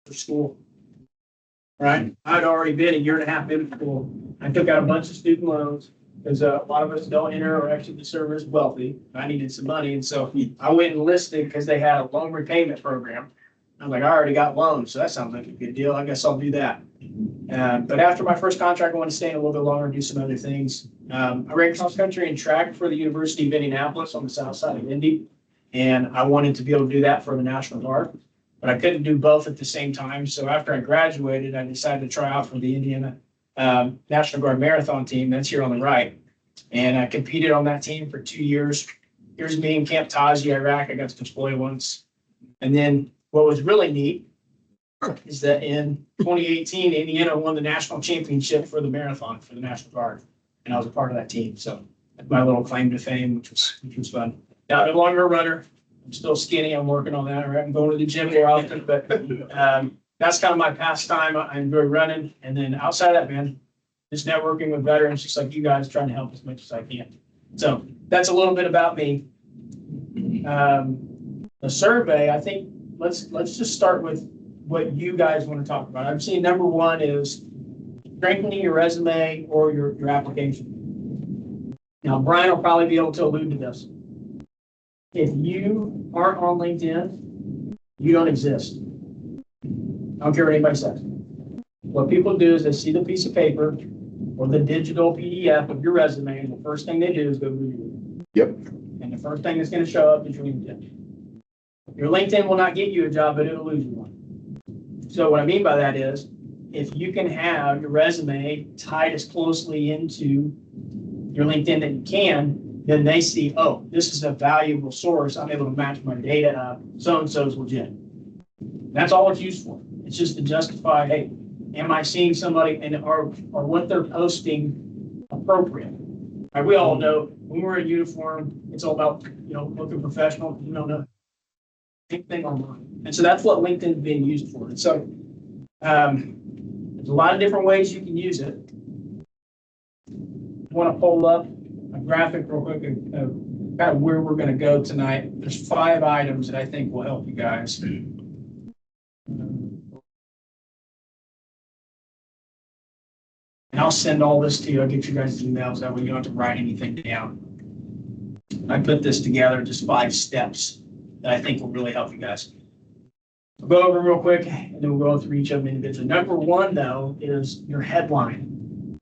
for school. Right? I'd already been a year and a half in school. I took out a bunch of student loans because a lot of us don't enter or exit the service wealthy. I needed some money. And so I went and enlisted because they had a loan repayment program. I was like, I already got loans, so that sounds like a good deal. I guess I'll do that. But after my first contract, I wanted to stay in a little bit longer and do some other things. I ran cross country and track for the University of Indianapolis on the south side of Indy. And I wanted to be able to do that for the National Guard, but I couldn't do both at the same time. So after I graduated, I decided to try out for the Indiana National Guard Marathon team. That's here on the right. And I competed on that team for 2 years. Here's me in Camp Taji, Iraq. I got to deploy once. And then what was really neat is that in 2018, Indiana won the national championship for the marathon for the National Guard. And I was a part of that team. So that's my little claim to fame, which was fun. Now, no longer a runner. I'm still skinny. I'm working on that. I'm going to the gym more often, but that's kind of my pastime. I enjoy running. And then outside of that, man, just networking with veterans, just like you guys, trying to help as much as I can. So that's a little bit about me. The survey, I think, let's just start with what you guys want to talk about. I've seen number one is strengthening your resume or your application. Now, Brian will probably be able to allude to this. If you aren't on LinkedIn, you don't exist. I don't care what anybody says. What people do is they see the piece of paper or the digital PDF of your resume, and the first thing they do is go Google it. Yep. And the first thing that's going to show up is your LinkedIn. Your LinkedIn will not get you a job, but it'll lose you one. So what I mean by that is, if you can have your resume tied as closely into your LinkedIn that you can, then they see, oh, this is a valuable source. I'm able to match my data up. So-and-so is legit. That's all it's used for. It's just to justify, hey, am I seeing somebody and are what they're posting appropriate? Right, we all know when we're in uniform, it's all about, looking professional. You don't know big thing online. And so that's what LinkedIn is being used for. And so there's a lot of different ways you can use it. I want to pull up a graphic real quick of kind of where we're going to go tonight. There's 5 items that I think will help you guys. And I'll send all this to you. I'll get you guys emails. That way you don't have to write anything down. I put this together, just 5 steps that I think will really help you guys. We'll go over real quick, and then we'll go through each of them individually. Number 1, though, is your headline.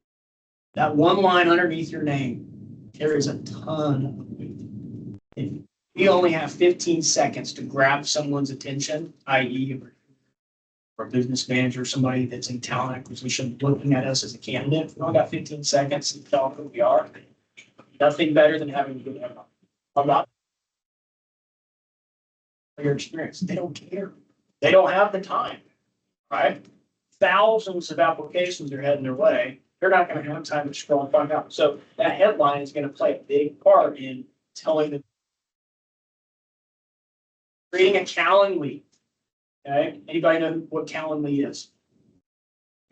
That one line underneath your name carries a ton of weight. If you only have 15 seconds to grab someone's attention, i.e., or a business manager, somebody that's in talent acquisition looking at us as a candidate, we only got 15 seconds to tell them who we are. Nothing better than having a good headline. I'm not your experience. They don't care. They don't have the time, right? Thousands of applications are heading their way. They're not going to have time to scroll and find out. So that headline is going to play a big part in telling them, creating a Calendly. Okay, anybody know what Calendly is?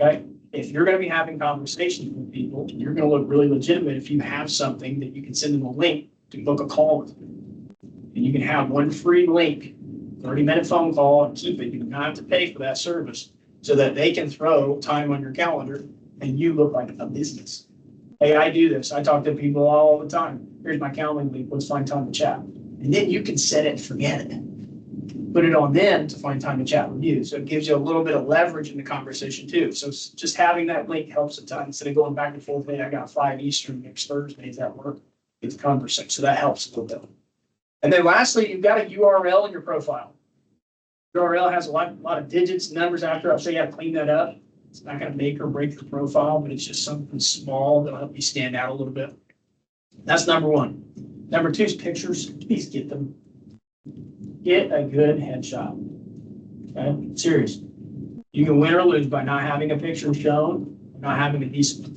Okay, if you're going to be having conversations with people, you're going to look really legitimate if you have something that you can send them a link to book a call with them. And you can have one free link, 30-minute phone call, and keep it. You don't have to pay for that service so that they can throw time on your calendar and you look like a business. Hey, I do this. I talk to people all the time. Here's my Calendly link. Let's find time to chat. And then you can set it and forget it. Put it on them to find time to chat with you. So it gives you a little bit of leverage in the conversation too. So just having that link helps a ton. Instead of going back and forth, hey, I got 5 Eastern next Thursday. Is that work? It's a conversation. So that helps a little bit. And then lastly, you've got a URL in your profile. URL has a lot of digits and numbers after. I'll show you how to clean that up. It's not going to make or break your profile, but it's just something small that'll help you stand out a little bit. That's number 1. Number 2 is pictures. Please get them. Get a good headshot. Okay, serious. You can win or lose by not having a picture shown, not having a decent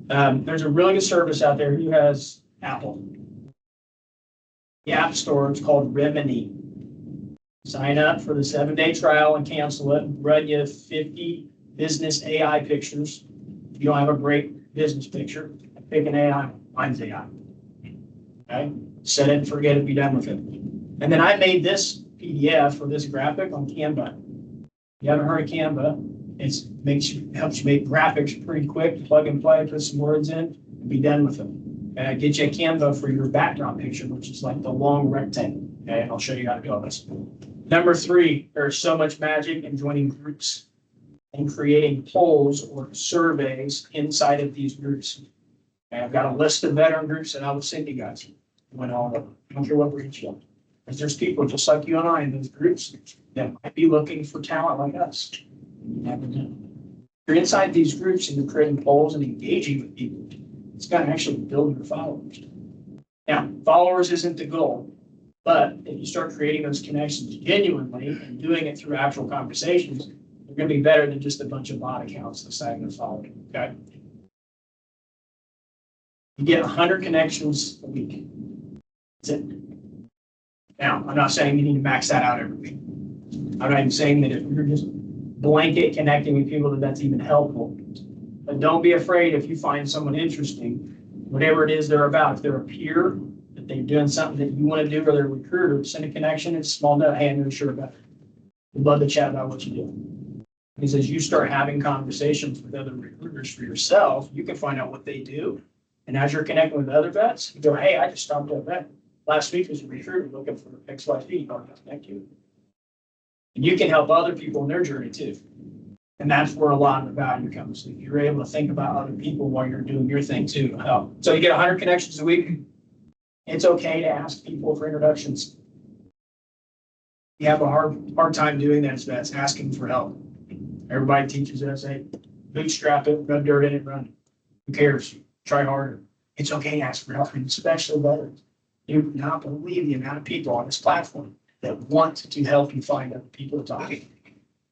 one. There's a really good service out there. Who has Apple? The App Store. It's called Remini. Sign up for the 7-day trial and cancel it. Run you 50 business AI pictures. If you don't have a great business picture, pick an AI. Mine's AI. Okay, set it and forget it. Be done with it. And then I made this PDF for this graphic on Canva. You haven't heard of Canva? Helps you make graphics pretty quick, plug and play, put some words in, and be done with them. Get you a Canva for your background picture, which is like the long rectangle. Okay, I'll show you how to do this. Number 3, there's so much magic in joining groups and creating polls or surveys inside of these groups. Okay, I've got a list of veteran groups that I will send you guys. When all of them. I don't care what branch you're in. Because there's people just like you and I in those groups that might be looking for talent like us. You never know. If you're inside these groups and you're creating polls and engaging with people, it's going to actually build your followers. Now, followers isn't the goal, but if you start creating those connections genuinely and doing it through actual conversations, they're going to be better than just a bunch of bot accounts deciding to follow you. Okay. You get 100 connections a week. That's it. Now, I'm not saying you need to max that out every week. I'm not even saying that if you're just blanket connecting with people that's even helpful. But don't be afraid if you find someone interesting, whatever it is they're about. If they're a peer, that they're doing something that you want to do, or they're a recruiter, send a connection. It's a small note. Hey, I'm not sure about it. We'd love to chat about what you do. Because as you start having conversations with other recruiters for yourself, you can find out what they do. And as you're connecting with other vets, you go, hey, I just stopped at a vet. Last week was a recruiter looking for XYZ. I'll connect you. And you can help other people in their journey too. And that's where a lot of the value comes. If you're able to think about other people while you're doing your thing too, it'll help. So you get 100 connections a week. It's okay to ask people for introductions. You have a hard time doing that as vets, asking for help. Everybody teaches us, hey, bootstrap it, rub dirt in it, run. Who cares? Try harder. It's okay to ask for help, especially veterans. You do not believe the amount of people on this platform that want to help you find other people to talk to.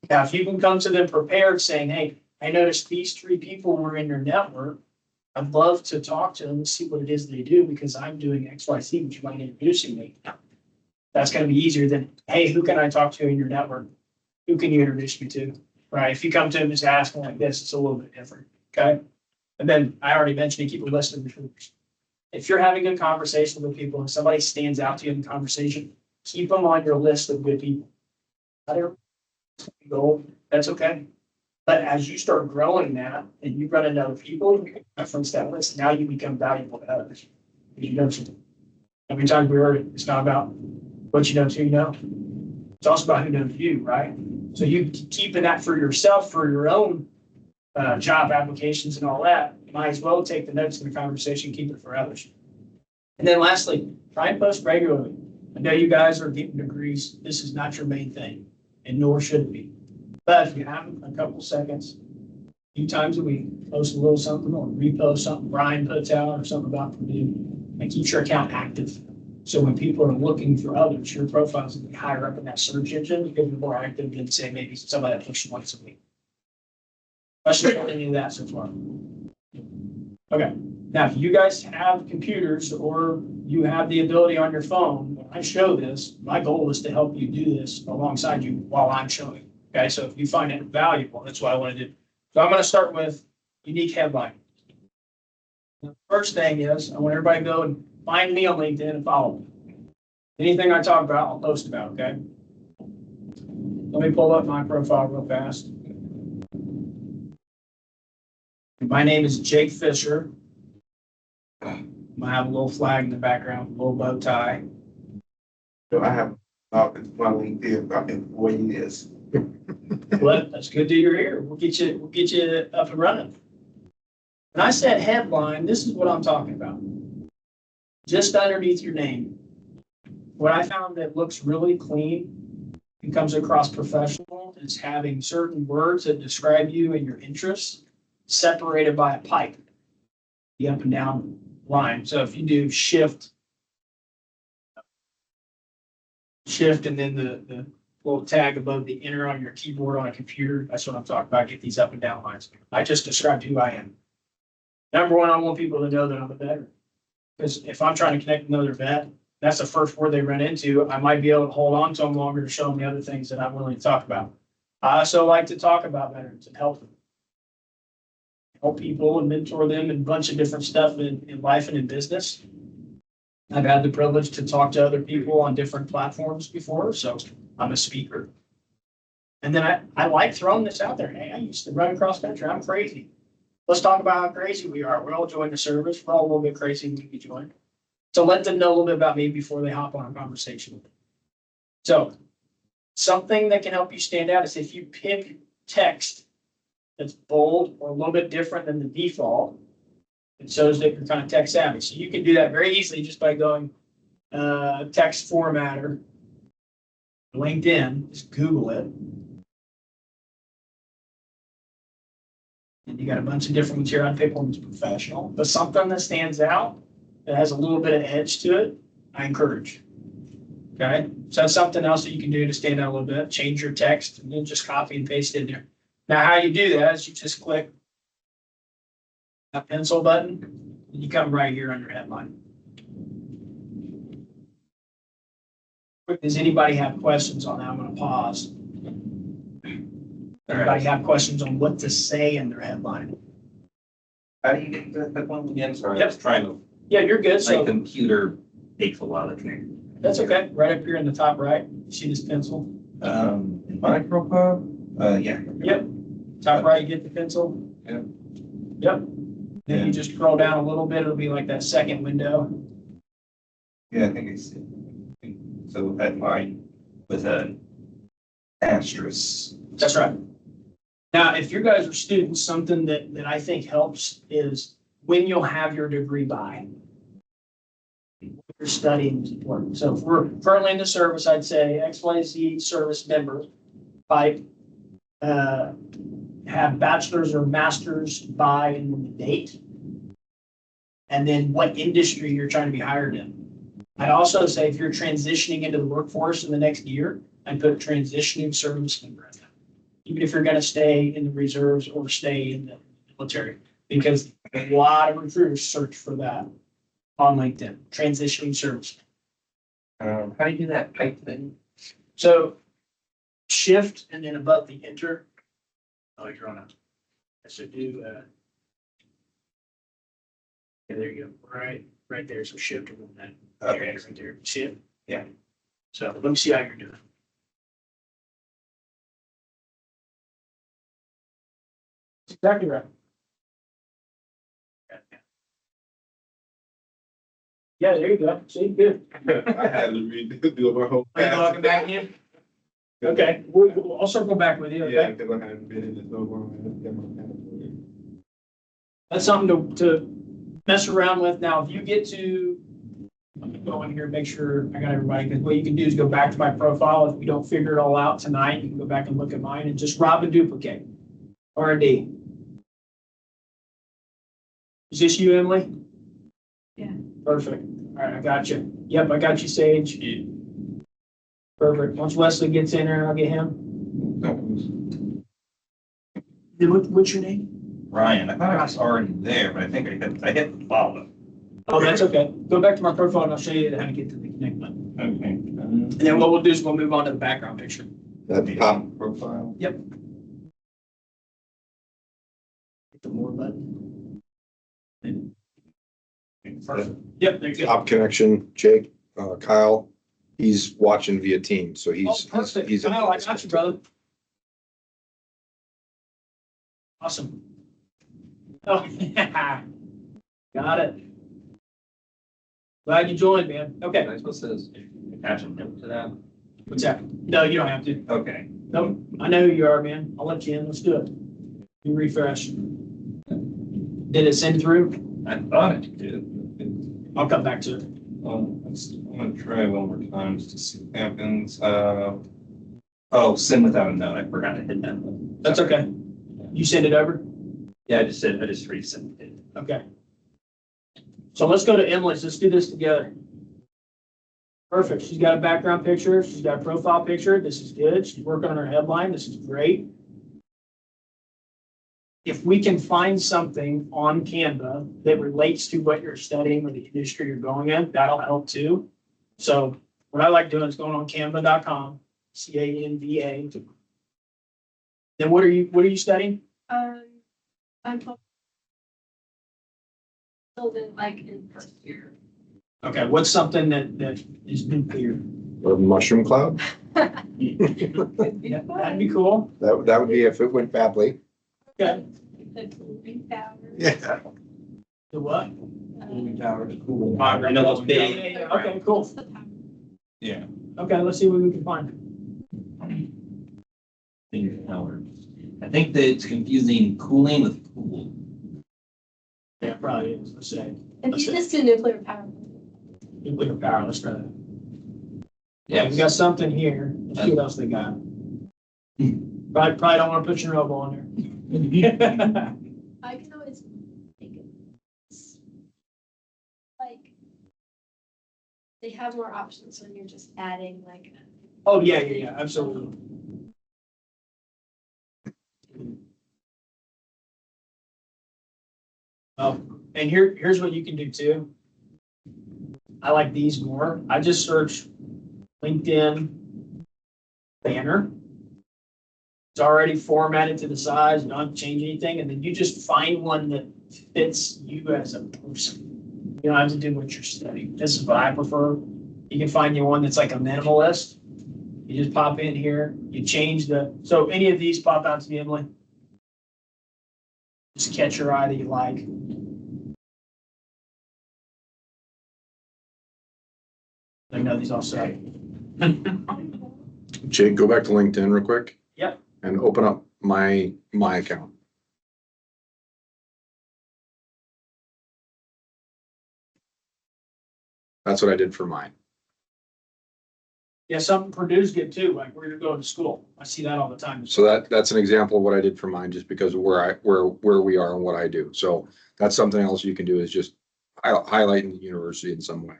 Now, if you can come to them prepared saying, hey, I noticed these 3 people were in your network. I'd love to talk to them and see what it is they do because I'm doing XYZ, would you mind introducing me? That's going to be easier than, hey, who can I talk to in your network? Who can you introduce me to? Right? If you come to them just asking like this, it's a little bit different. Okay. And then I already mentioned you keep a list of recruiters. If you're having a conversation with people and somebody stands out to you in the conversation, keep them on your list of good people. That's okay. But as you start growing that and you run into other people, you can reference that list. Now you become valuable to others. Because you know something. Every time we heard it, it's not about what you know to you know. It's also about who knows you, right? So you keeping that for yourself, for your own job applications and all that, you might as well take the notes in the conversation, keep it for others. And then lastly, try and post regularly. I know you guys are getting degrees. This is not your main thing, and nor should it be. But if you have a couple seconds, a few times a week, post a little something or repost something Brian puts out or something about Purdue, and keep your account active. So when people are looking for others, your profile is going to be higher up in that search engine because you're more active than, say, maybe somebody that posts once a week. Questions on any of that so far? Okay. Now, if you guys have computers or you have the ability on your phone, when I show this, my goal is to help you do this alongside you while I'm showing. Okay, so if you find it valuable, that's what I want to do. So I'm going to start with unique headline. The first thing is I want everybody to go and find me on LinkedIn and follow me. Anything I talk about, I'll post about, okay? Let me pull up my profile real fast. My name is Jake Fisher. I have a little flag in the background, a little bow tie. So I have my LinkedIn about in 4 years. Well, that's good that you're here. We'll get you up and running. When I said headline, this is what I'm talking about. Just underneath your name. What I found that looks really clean and comes across professional is having certain words that describe you and your interests separated by a pipe, the up and down line. So if you do shift and then the little tag above the enter on your keyboard on a computer, that's what I'm talking about. Get these up and down lines. I just described who I am. Number one, I want people to know that I'm a veteran. Because if I'm trying to connect with another vet, that's the first word they run into. I might be able to hold on to them longer to show them the other things that I'm willing to talk about. I also like to talk about veterans and help them. Help people and mentor them and a bunch of different stuff in life and in business. I've had the privilege to talk to other people on different platforms before, so I'm a speaker. And then I like throwing this out there. Hey, I used to run cross country. I'm crazy. Let's talk about how crazy we are. We're all joining the service. We're all a little bit crazy when we join. So let them know a little bit about me before they hop on a conversation with me. So something that can help you stand out is if you pick text that's bold or a little bit different than the default, it shows that you're kind of tech savvy. So you can do that very easily just by going text formatter, LinkedIn, just Google it. And you got a bunch of different ones here. I'd pick one that's professional, but something that stands out that has a little bit of edge to it, I encourage. Okay, so that's something else that you can do to stand out a little bit. Change your text and then just copy and paste it in there. Now, how you do that is you just click that pencil button and you come right here under headline. Does anybody have questions on that? I'm going to pause. Anybody have questions on what to say in their headline? How do you get that one again? Sorry, I Yep. was trying to, Yeah, you're good. my So computer takes a while to change. that's okay. Right up here in the top right, see this pencil? In my profile, yeah. Yep. Top right, you get the pencil? Yep. Yep. Then you just scroll down a little bit, it'll be like that second window. Yeah, I think I see. So headline with an asterisk. That's right. Now, if you guys are students, something that I think helps is when you'll have your degree by. You're studying is important. So if we're currently in the service, I'd say XYZ service members by have bachelor's or master's by and then the date. And then what industry you're trying to be hired in. I'd also say if you're transitioning into the workforce in the next year, I'd put transitioning service member in that. Even if you're going to stay in the reserves or stay in the military, because a lot of recruiters search for that on LinkedIn, transitioning service. How do you do that type thing? So shift and then above the enter. Oh, you're on a, so do, yeah, there you go. Right there. So shift and then that. Okay. There it is, right there. See it? Yeah. So let me see how you're doing. Exactly right. Yeah, there you go. See, good. I had to do my whole. Are you logging back in? Okay, I'll circle back with you, Yeah, okay? because I hadn't been in this over. That's something to mess around with. Now, if you get to, let me go in here and make sure I got everybody, because what you can do is go back to my profile. If we don't figure it all out tonight, you can go back and look at mine and just rob and duplicate. R&D. Is this you, Emily? Yeah. Perfect. All right, I got you. Yep, I got you, Sage. Perfect. Once Wesley gets in there, I'll get him. Then what's your name? Ryan, I thought I was already there, but I think I hit follow. Oh, that's okay. Go back to my profile and I'll show you how to get to the connect button. Okay. And then what we'll do is we'll move on to the background picture. At the top. Profile. Hit the more button. Perfect. Yep, there you go. Top connection, Jake, Kyle, he's watching via Teams, so Oh, he's. perfect. he's- Kyle, I got you, brother. Awesome. Oh, got it. Glad you joined, man. Okay, Am I supposed to attach a note to that? what's that? No, you don't have to. Okay. Nope, I know who you are, man. I'll let you in. Let's do it. You refresh. Did it send through? I thought it did. I'll come back to it. I'm gonna try one more time just to see what happens. Oh, send without a note. I forgot to hit that one. That's okay. You send it over? Yeah, I just resent it. Okay. So let's go to Emily's. Let's do this together. Perfect. She's got a background picture. She's got a profile picture. This is good. She's working on her headline. This is great. If we can find something on Canva that relates to what you're studying or the industry you're going in, that'll help too. So what I like doing is going on canva.com, CANVA. Then what are you studying? I'm still in like in first year. Okay, what's something that is nuclear? Or mushroom cloud. Yeah, that'd be cool. That would be if it went badly. Okay. The cooling tower. Yeah. The what? uh, Tower to cool. I know those Yeah, big. yeah, yeah. Okay, cool. what's the tower? Yeah. Okay, let's see what we can find. Tower. I think that it's confusing cooling with cool. Yeah, it probably is. Let's say If you just do nuclear power. nuclear power. Let's try that. Yeah, we got something here. Let's see what else they got. Probably don't want to put your elbow on there. I can always make it. Like, they have more options when you're just adding like. Oh, yeah, yeah, yeah, absolutely. Oh, and here's what you can do too. I like these more. I just search LinkedIn banner. It's already formatted to the size, you don't have to change anything, and then you just find one that fits you as a person. You don't have to do what you're studying. This is what I prefer. You can find you one that's like a minimalist. You just pop in here, you change so any of these pop out to you, Emily? Just catch your eye that you like. I know these all say. Jake, go back to LinkedIn real quick. Yep. And open up my account. That's what I did for mine. Yeah, some Purdue's good too, like where you're going to school. I see that all the time. So that's an example of what I did for mine, just because of where we are and what I do. So that's something else you can do, is just highlighting the university in some way.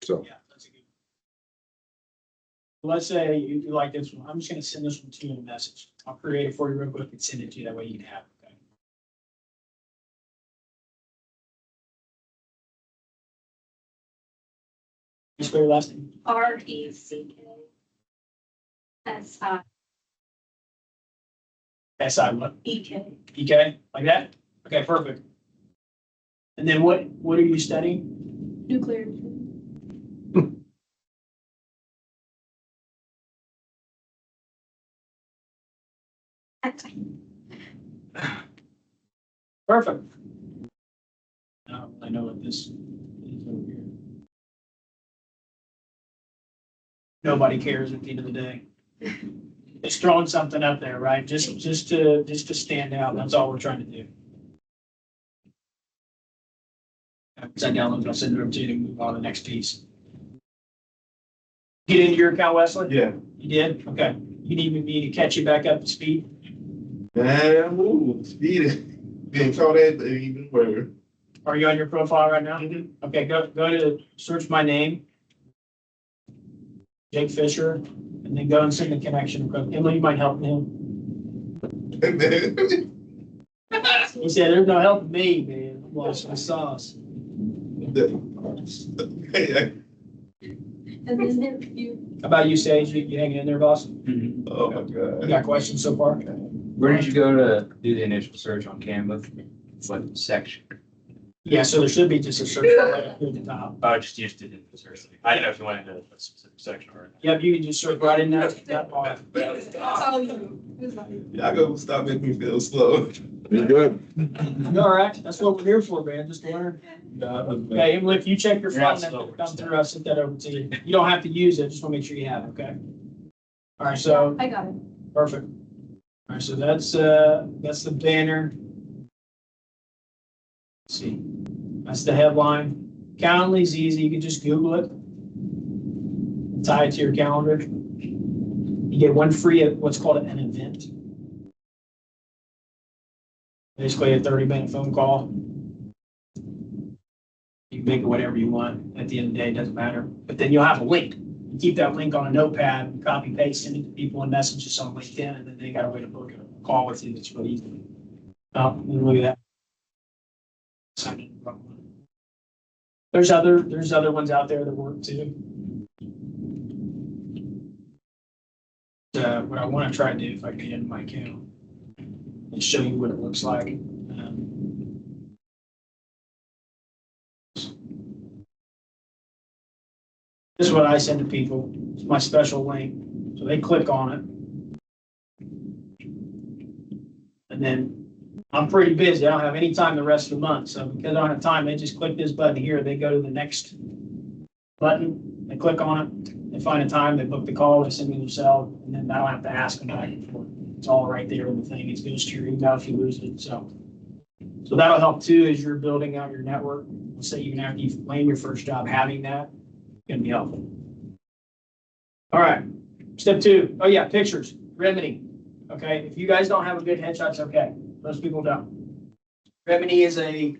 So Yeah, that's a good. Let's say you like this one. I'm just gonna send this one to you in a message. I'll create it for you real quick and send it to you. That way you can have it. Okay. You spell your last name? RECK. S-I what? SIEK. EK, like that? Okay, perfect. And then what are you studying? Nuclear. Perfect. Now I know what this is over here. Nobody cares at the end of the day. It's throwing something up there, right? Just to stand out. That's all we're trying to do. Once I download it, I'll send it over to you and move on to the next piece. Get into your account, Wesley? Yeah. You did? Okay. You need me to catch you back up to speed? Man, ooh, speed is getting caught at even where. Are you on your profile right now? Okay, go to search my name, Jake Fisher, and then go and send the connection request. Emily, you might help him. And then, He said, "There's no helping me, man. I'm lost my sauce." And then you, How about you, Sage? You hanging in there, boss? oh my You God. got questions so far? Where did you go to do the initial search on Canva? What section? Yeah, so there should be just a search bar right up here at the top. Oh, just used it in the search. I didn't know if you wanted to a specific section or. Yep, you can just search right in that bar. that's all you. It's not you. Y'all go stop making me feel slow. you're good. You all right? That's what we're here for, man, just to learn. Okay, Emily, if you check your You're not phone, slow, that come through, I'll send that over to you. You don't have to use it, just want to make sure you have it, okay? All right, so, I got it. perfect. All right, so that's the banner. Let's see, that's the headline. Calendly's easy, you can just Google it. Tie it to your calendar. You get one free, what's called an event. Basically a 30-minute phone call. You can make it whatever you want. At the end of the day, it doesn't matter. But then you'll have a link. You keep that link on a notepad, copy paste, send it to people in messages on LinkedIn, and then they got a way to book a call with you. That's really easy. Oh, look at that. There's other ones out there that work too. What I want to try to do, if I can get into my account, and show you what it looks like. This is what I send to people. It's my special link. So they click on it. And then I'm pretty busy. I don't have any time the rest of the month. So because I don't have time, they just click this button here. They go to the next button. They click on it. They find a time. They book the call. They send me their cell. And then I don't have to ask them back and forth. It's all right there in the thing. It goes to your email if you lose it. So that'll help too as you're building out your network. Let's say even after you land your first job, having that can be helpful. All right. Step 2. Oh yeah, pictures. Remini. Okay. If you guys don't have a good headshot, it's okay. Most people don't. Remini is a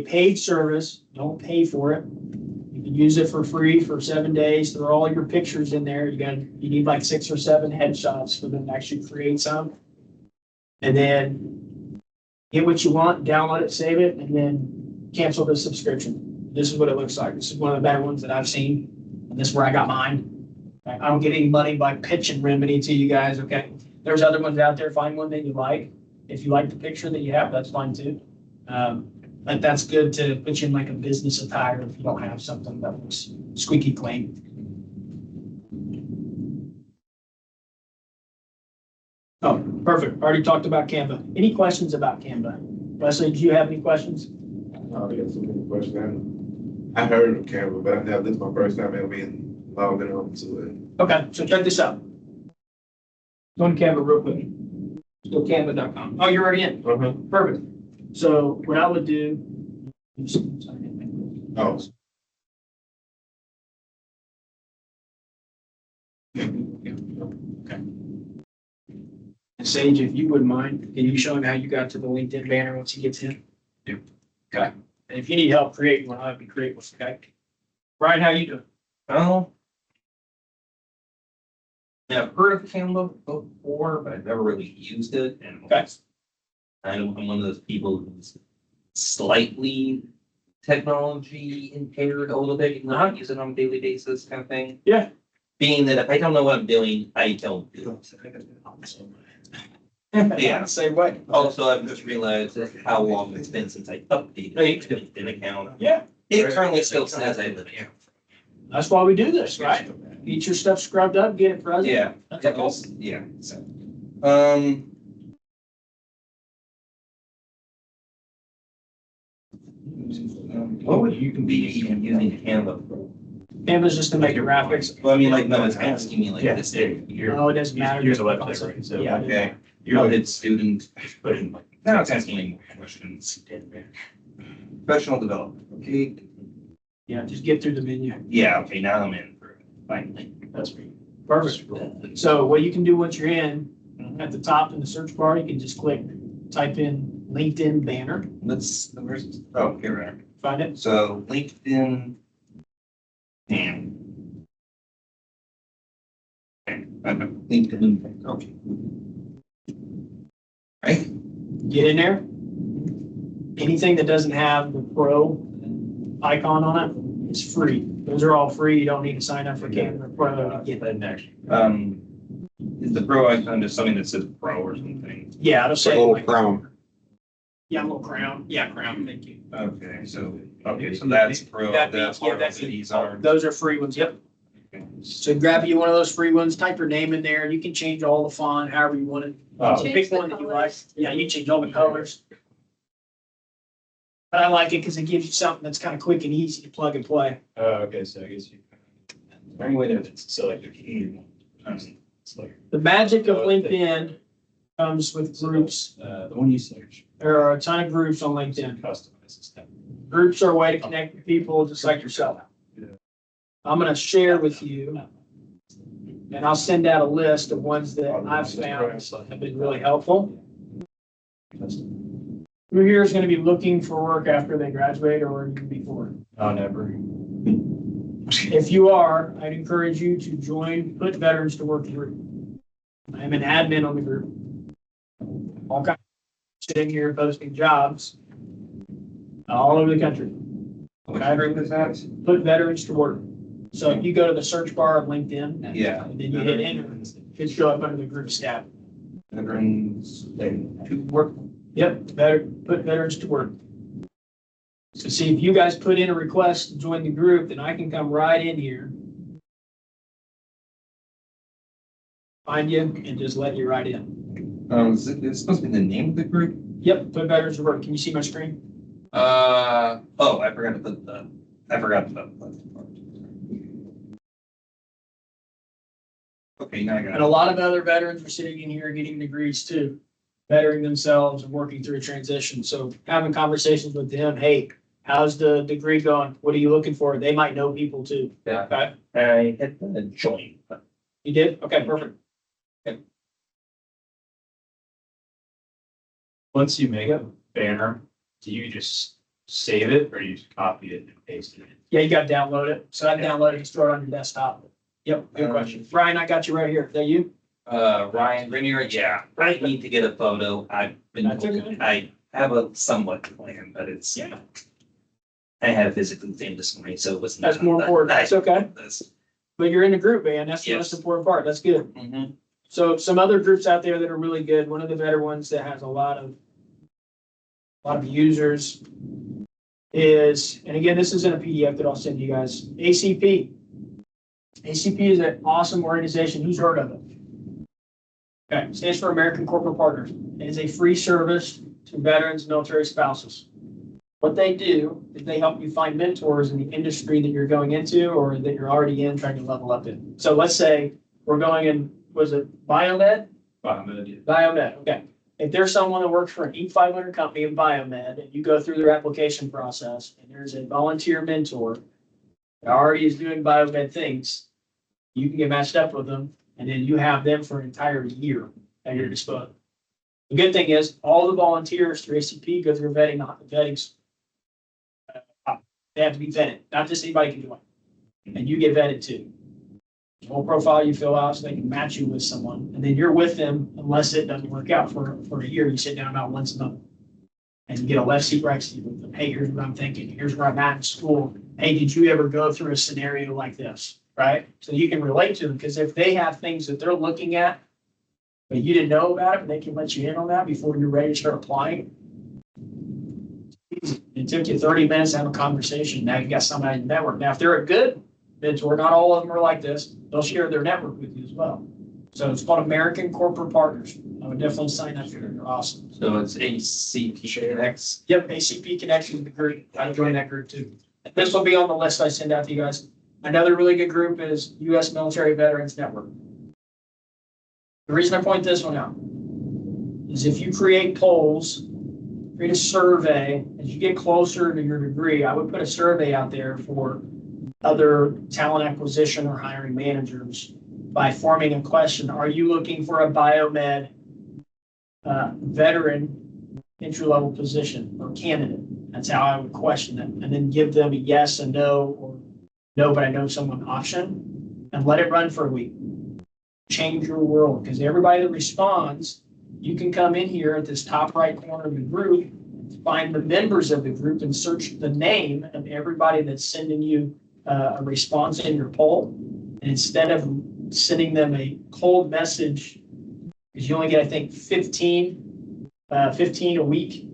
paid service. Don't pay for it. You can use it for free for 7 days. Throw all your pictures in there. You need like 6 or 7 headshots for them to actually create some. And then get what you want, download it, save it, and then cancel the subscription. This is what it looks like. This is one of the better ones that I've seen. And this is where I got mine. I don't get any money by pitching Remini to you guys, okay? There's other ones out there. Find one that you like. If you like the picture that you have, that's fine too. But that's good to put you in like a business attire if you don't have something that looks squeaky clean. Oh, perfect. Already talked about Canva. Any questions about Canva? Leslie, do you have any questions? I got so many questions. I heard of Canva, but this is my first time ever being logged on to it. Okay, so check this out. Go to Canva real quick. Go to canva.com. Oh, you're already in. Perfect. So what I would do. Oh. Okay. And Sage, if you wouldn't mind, can you show him how you got to the LinkedIn banner once he gets in? Yeah. Okay. And if you need help creating one, I'll help you create one. Okay. Ryan, how you doing? Oh. Yeah, I've heard of Canva before, but I've never really used it. And Okay. I'm one of those people who's slightly technology impaired a little bit, not use it on a daily basis kind of thing. Yeah. Being that if I don't know what I'm doing, I don't do it. Yeah. Same way. Also, I've just realized how long it's been since I updated my LinkedIn account. Yeah. It currently still says I live here. That's why we do this, right? Get your stuff scrubbed up, get it present. Yeah. That's It okay. also- yeah. So, what would you be even using Canva for? Canva's just to make graphics. Well, I mean, like, no, it's asking me like Yeah, this. Oh, it doesn't matter. Here's a website, right? So, Yeah. Okay. You're the student. put in like. Now it's asking me more questions. Professional development. Okay. Yeah, just get through the menu. Yeah. Okay. Now I'm in for it. Finally. That's me. Perfect. So what you can do once you're in, at the top in the search bar, you can just type in LinkedIn banner, Where's, oh, here we are. find it. So LinkedIn. And. Okay. LinkedIn. Okay. Right? Get in there. Anything that doesn't have the pro icon on it is free. Those are all free. You don't need to sign up for Canva Pro to get that next. Is the pro icon just something that says pro or something? Yeah, it'll It's like say. a little crown. Yeah, a little crown. Yeah, crown. Thank you. Okay, so that's pro, that's what these are. Those are free ones. Yep. So grab you one of those free ones, type your name in there. You can change all the font, however you want it. So Change pick the one that you like. colors. Yeah, you change all the colors. But I like it because it gives you something that's kind of quick and easy to plug and play. Okay, so I guess you. Anyway, that's selected. It's like, The magic of LinkedIn comes with groups. the one you search. There are a ton of groups on LinkedIn. Customizes that. Groups are a way to connect with people just like yourself. I'm going to share with you, and I'll send out a list of ones that I've found have been really helpful. Who here is going to be looking for work after they graduate or even before? Oh, never. If you are, I'd encourage you to join Put Veterans to Work group. I am an admin on the group. All kinds of sitting here posting jobs all over the country. Which group is that? Put Veterans to Work. So if you go to the search bar of LinkedIn, Yeah. and then you hit enter, it show up under the groups tab. Veterans to work. Yep, Put Veterans to Work. So see, if you guys put in a request to join the group, then I can come right in here find you and just let you right in. Is it supposed to be the name of the group? Yep, put Veterans to Work. Can you see my screen? Oh, I forgot to put the, okay, now I got And a it. lot of other veterans are sitting in here getting degrees too, bettering themselves and working through a transition. So having conversations with them, hey, how's the degree going? What are you looking for? They might know people too. Yeah. Okay, I hit the join. you did? Okay, perfect. Once you make a banner, do you just save it or you just copy it and paste it? Yeah, you got to download it. So I download it and store it on your desktop. Yep, good question. Brian, I got you right here. Is that you? Ryan Grenier, yeah, I need to get a photo. I've been, That's okay. I have a somewhat plan, but it's, Yeah. I had a physical thing this morning, so it was. That's more important. That's okay. That's. But you're in the group, man. That's the most Yes. important part. That's good. Mhm. So some other groups out there that are really good. One of the better ones that has a lot of users is, and again, this is in a PDF that I'll send you guys. ACP. ACP is an awesome organization. Who's heard of it? Okay, stands for American Corporate Partners. It is a free service to veterans, military spouses. What they do is they help you find mentors in the industry that you're going into or that you're already in, trying to level up in. So let's say we're going in, was it Biomed? Biomed, okay. If there's someone that works for an E500 company in Biomed and you go through their application process and there's a volunteer mentor that already is doing Biomed things, you can get matched up with them and then you have them for an entire year at your disposal. The good thing is all the volunteers through ACP go through vetting. They have to be vetted, not just anybody can join. And you get vetted too. The whole profile you fill out so they can match you with someone, and then you're with them unless it doesn't work out for a year. You sit down about once a month. And you get a left seat, right seat with them. Hey, here's what I'm thinking. Here's where I'm at in school. Hey, did you ever go through a scenario like this? Right? So you can relate to them, because if they have things that they're looking at, but you didn't know about it, but they can let you in on that before you're ready to start applying. It took you 30 minutes to have a conversation. Now you got somebody in the network. Now, if they're a good mentor, not all of them are like this, they'll share their network with you as well. So it's called American Corporate Partners. I would definitely sign up for it. They're awesome. So it's ACP Yep, ACP Connection is the group. I joined that group too. This will be on the list I send out to you guys. Another really good group is U.S. Military Veterans Network. The reason I point this one out is if you create polls, create a survey, as you get closer to your degree, I would put a survey out there for other talent acquisition or hiring managers by forming a question. Are you looking for a biomed veteran entry-level position or candidate? That's how I would question them, and then give them a yes and no, or no, but I know someone option, and let it run for a week. Change your world, because everybody that responds, you can come in here at this top right corner of the group, find the members of the group and search the name of everybody that's sending you a response in your poll. And instead of sending them a cold message, because you only get, I think, 15 a week,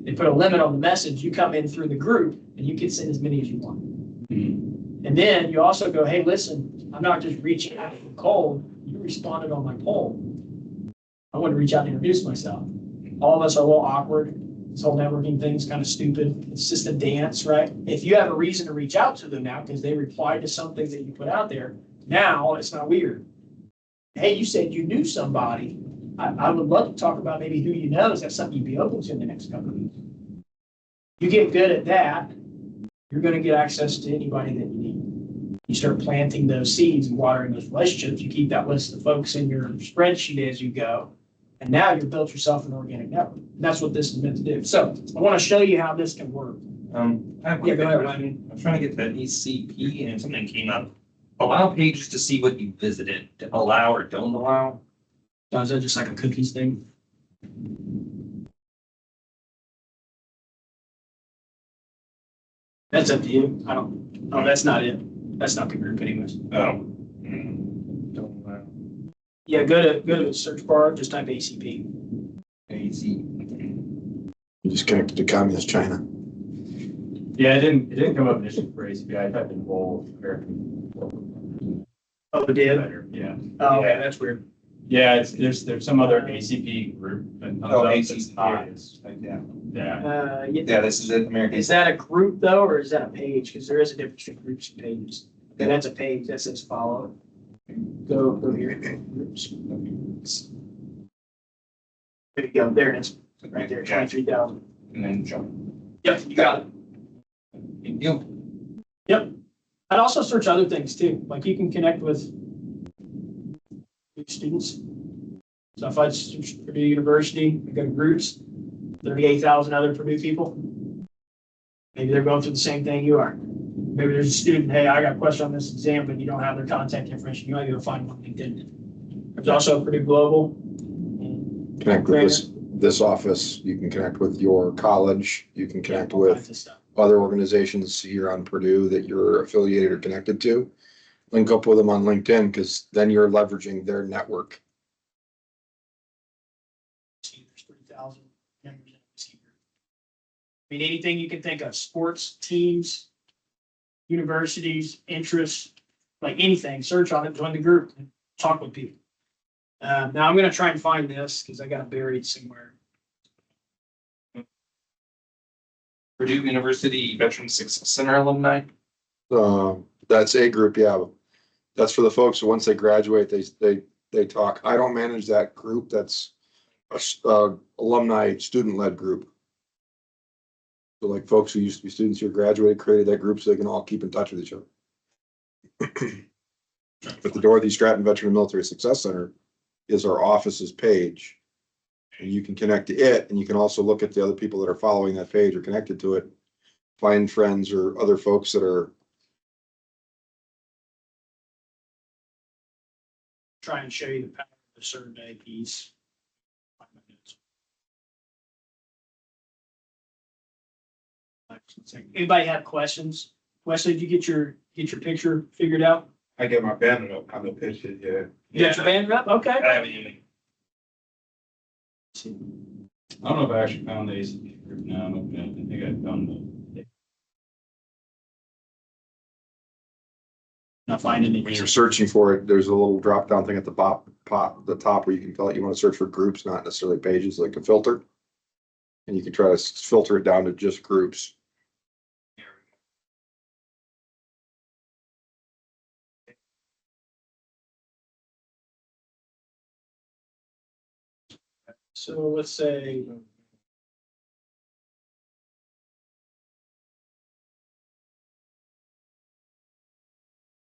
they put a limit on the message. You come in through the group and you can send as many as you want. And then you also go, hey, listen, I'm not just reaching out for cold. You responded on my poll. I want to reach out and introduce myself. All of us are a little awkward. This whole networking thing's kind of stupid. It's just a dance, right? If you have a reason to reach out to them now because they replied to something that you put out there, now it's not weird. Hey, you said you knew somebody. I would love to talk about maybe who you know. Is that something you'd be open to in the next couple of weeks? You get good at that, you're going to get access to anybody that you need. You start planting those seeds and watering those relationships. You keep that list of folks in your spreadsheet as you go. And now you've built yourself an organic network. And that's what this is meant to do. So I want to show you how this can work. I have one Yeah, go ahead, question. I'm trying to get to ACP and something came up. Allow pages to see what you visited. Allow or don't allow? So is that just like a cookies thing? That's up to you. Oh, that's not it. That's not the group anyways. Oh. Don't allow. Yeah, go to the search bar, just type ACP. AC. You just connected to communist China. Yeah, it didn't come up initially for ACP. I typed in bold American. Oh, it did? Better, yeah. Oh, okay, that's weird. Yeah, there's some other ACP group. that comes Oh, up that's ACC, not- here it is, right there. Yeah, Yeah, this is it, American. Is that a group though, or is that a page? Because there is a difference between groups and pages. And that's a page that says follow. Go here. Groups. There you go. There it is. Right there, 23,000. And then jump. Yep, you got it. Big deal. I'd also search other things too. Like you can connect with students. So if I search Purdue University, I go to groups, 38,000 other Purdue people. Maybe they're going through the same thing you are. Maybe there's a student, hey, I got a question on this exam, but you don't have their contact information. You might be able to find them on LinkedIn. There's also Purdue Global. Connect with this office, you can connect with your college, you can connect All kinds with of stuff. other organizations here on Purdue that you're affiliated or connected to. Link up with them on LinkedIn, because then you're leveraging their network. There's 3,000 members in this group. I mean, anything you can think of, sports, teams, universities, interests, like anything, search on it, join the group, and talk with people. Now I'm gonna try and find this because I got it buried somewhere. Purdue University Veterans Success Center alumni. That's a group, yeah. That's for the folks who, once they graduate, they talk. I don't manage that group. That's a alumni student-led group. So like folks who used to be students who graduated, created that group so they can all keep in touch with each other. But the Dorothy Stratton Veteran and Military Success Center is our office's page. And you can connect to it, and you can also look at the other people that are following that page or connected to it. Find friends or other folks that are. Try and show you the power of the survey piece. Anybody have questions? Wesley, did you get your picture figured out? I get my banner up, kind of picture, yeah. You got your banner up? Okay. I have an email. I don't know if I actually found the ACP group now. I'm looking at it. I think I found the. Not finding When it. you're searching for it, there's a little drop down thing at the the top where you can tell it you want to search for groups, not necessarily pages, like a filter. And you can try to filter it down to just groups. So let's say.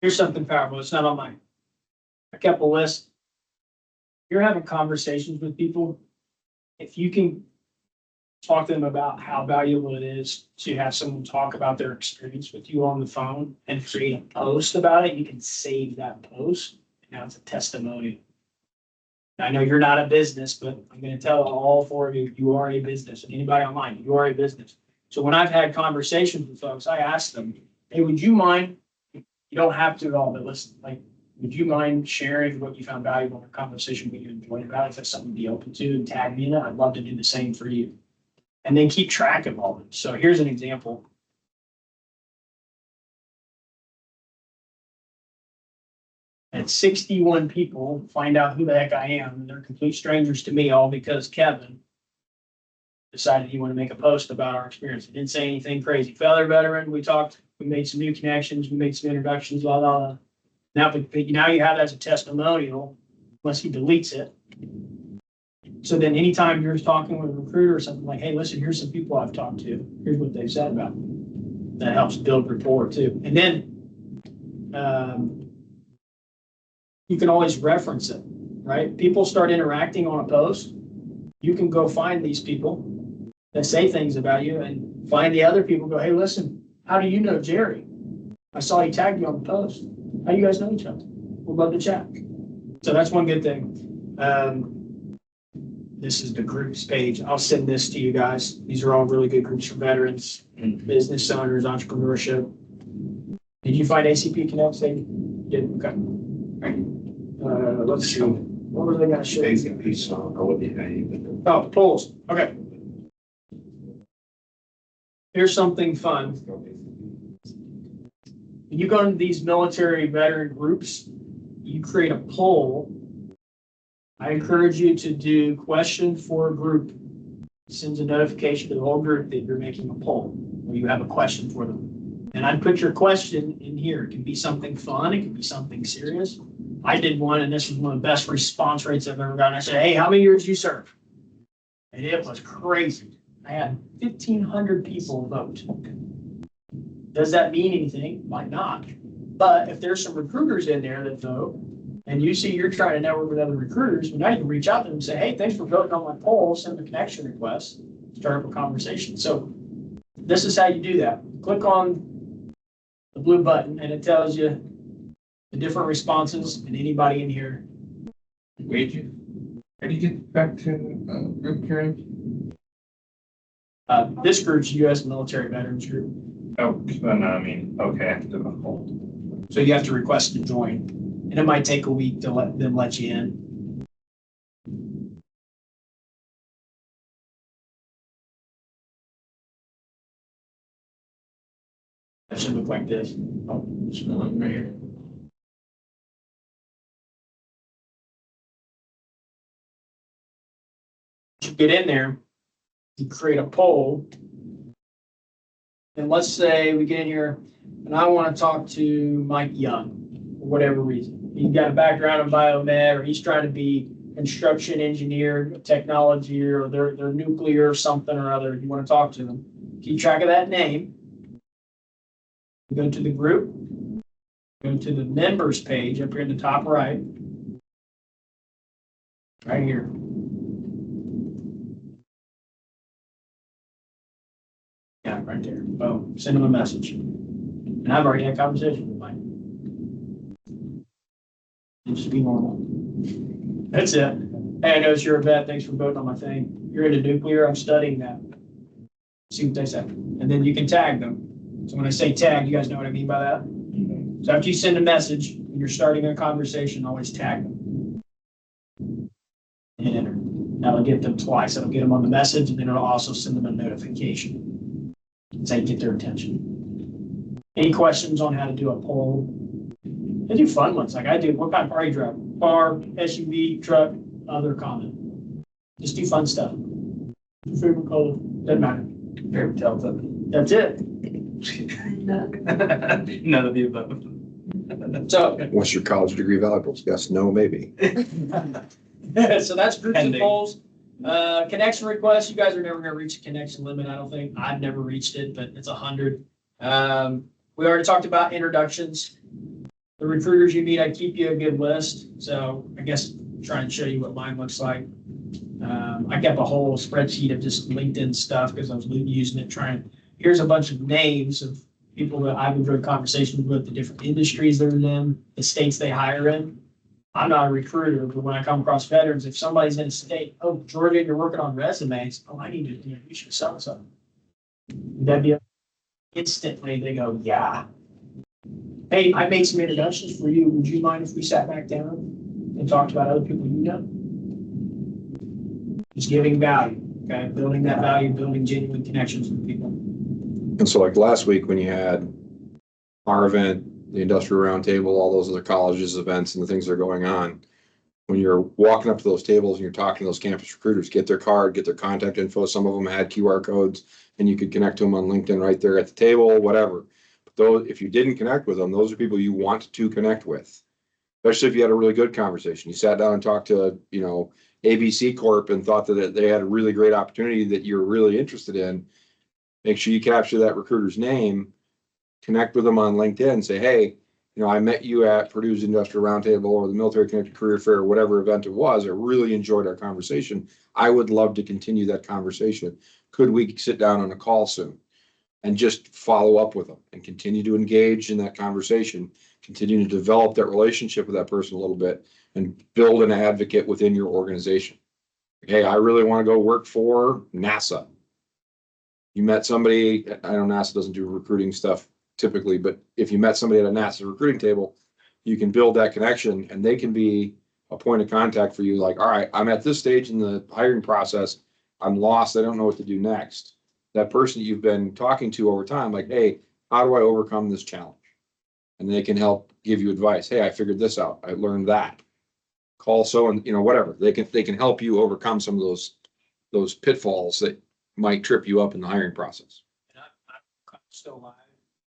Here's something powerful. It's not on mine. I kept a list. You're having conversations with people. If you can talk to them about how valuable it is to have someone talk about their experience with you on the phone and create a post about it, you can save that post. Now it's a testimonial. I know you're not a business, but I'm going to tell all four of you, you are a business. And anybody online, you are a business. So when I've had conversations with folks, I ask them, hey, would you mind? You don't have to at all, but listen, like, would you mind sharing what you found valuable in a conversation what you enjoyed about it? If that's something to be open to and tag me in it, I'd love to do the same for you. And then keep track of all of it. So here's an example. And 61 people find out who the heck I am, and they're complete strangers to me, all because Kevin decided he wanted to make a post about our experience. He didn't say anything crazy. Fellow veteran, we talked, we made some new connections, we made some introductions, la la la. Now you have that as a testimonial, unless he deletes it. So then anytime you're talking with a recruiter or something like, hey, listen, here's some people I've talked to. Here's what they've said about me. That helps build rapport too. And then you can always reference it, right? People start interacting on a post. You can go find these people that say things about you and find the other people, go, hey, listen, how do you know Jerry? I saw he tagged you on the post. How do you guys know each other? We'd love to chat. So that's one good thing. This is the groups page. I'll send this to you guys. These are all really good groups for veterans, business owners, entrepreneurship. Did you find ACP Connect? Say, did okay. Let's see. What were they going to show? ACP, I wouldn't name. Oh, polls. Okay. Here's something fun. When you go into these military veteran groups, you create a poll I encourage you to do question for a group. Sends a notification to the whole group that you're making a poll, or you have a question for them. And I'd put your question in here. It can be something fun, it can be something serious. I did one, and this was one of the best response rates I've ever gotten. I said, hey, how many years do you serve? And it was crazy. I had 1,500 people vote. Does that mean anything? Might not. But if there's some recruiters in there that vote, and you see you're trying to network with other recruiters, well, now you can reach out to them and say, hey, thanks for voting on my poll, send a connection request, start up a conversation. So this is how you do that. Click on the blue button and it tells you the different responses and anybody in here. Where did you get back to, group hearing? This group's U.S. Military Veterans Group. Oh, no, I mean, okay, I have to do a whole. So you have to request to join. And it might take a week to let them let you in. That should look like this. Oh, it's not right here. You get in there, you create a poll. And let's say we get in here and I want to talk to Mike Young, for whatever reason. He's got a background in biomed, or he's trying to be construction engineer, technology, or they're nuclear or something or other. You want to talk to them. Keep track of that name. Go to the group. Go to the members page up here in the top right. Right here. Yeah, right there. Boom. Send them a message. And I've already had a conversation with Mike. And just be normal. That's it. Hey, I noticed you're a vet. Thanks for voting on my thing. You're into nuclear. I'm studying that. See what they say. And then you can tag them. So when I say tag, you guys know what I mean by that? So after you send a message, when you're starting a conversation, always tag them. Hit enter. That'll get them twice. It'll get them on the message, and then it'll also send them a notification. Say get their attention. Any questions on how to do a poll? They do fun ones. Like I do. What kind of car you drive? Car, SUV, truck, other common. Just do fun stuff. Favorite color. Doesn't matter. Favorite Delta. That's it. None of the above. So, What's your college degree valuables? Yes, no, maybe. so that's groups and Pending. polls. Connection requests, you guys are never gonna reach a connection limit, I don't think. I've never reached it, but it's 100. We already talked about introductions. The recruiters you meet, I keep you a good list. So I guess trying to show you what mine looks like. I kept a whole spreadsheet of just LinkedIn stuff because I was using it here's a bunch of names of people that I've enjoyed conversations with, the different industries they're in, the states they hire in. I'm not a recruiter, but when I come across veterans, if somebody's in a state, oh, Georgia, you're working on resumes, oh, I need to introduce yourself. So that'd be instantly they go, yeah. Hey, I made some introductions for you. Would you mind if we sat back down and talked about other people you know? Just giving value, okay? Building that value, building genuine connections with people. And so like last week when you had our event, the industrial roundtable, all those other colleges events and the things that are going on, when you're walking up to those tables and you're talking to those campus recruiters, get their card, get their contact info. Some of them had QR codes and you could connect to them on LinkedIn right there at the table, whatever. But those, if you didn't connect with them, those are people you want to connect with, especially if you had a really good conversation. You sat down and talked to, ABC Corp and thought that they had a really great opportunity that you're really interested in. Make sure you capture that recruiter's name, connect with them on LinkedIn and say, hey, I met you at Purdue's Industrial Roundtable or the Military Connected Career Fair, whatever event it was. I really enjoyed our conversation. I would love to continue that conversation. Could we sit down on a call soon? And just follow up with them and continue to engage in that conversation, continue to develop that relationship with that person a little bit and build an advocate within your organization. Hey, I really want to go work for NASA. You met somebody, I know NASA doesn't do recruiting stuff typically, but if you met somebody at a NASA recruiting table, you can build that connection and they can be a point of contact for you. Like, all right, I'm at this stage in the hiring process. I'm lost. I don't know what to do next. That person that you've been talking to over time, like, hey, how do I overcome this challenge? And they can help give you advice. Hey, I figured this out. I learned that. call so, and, you know, whatever. They can help you overcome some of those pitfalls that might trip you up in the hiring process. And I'm still alive.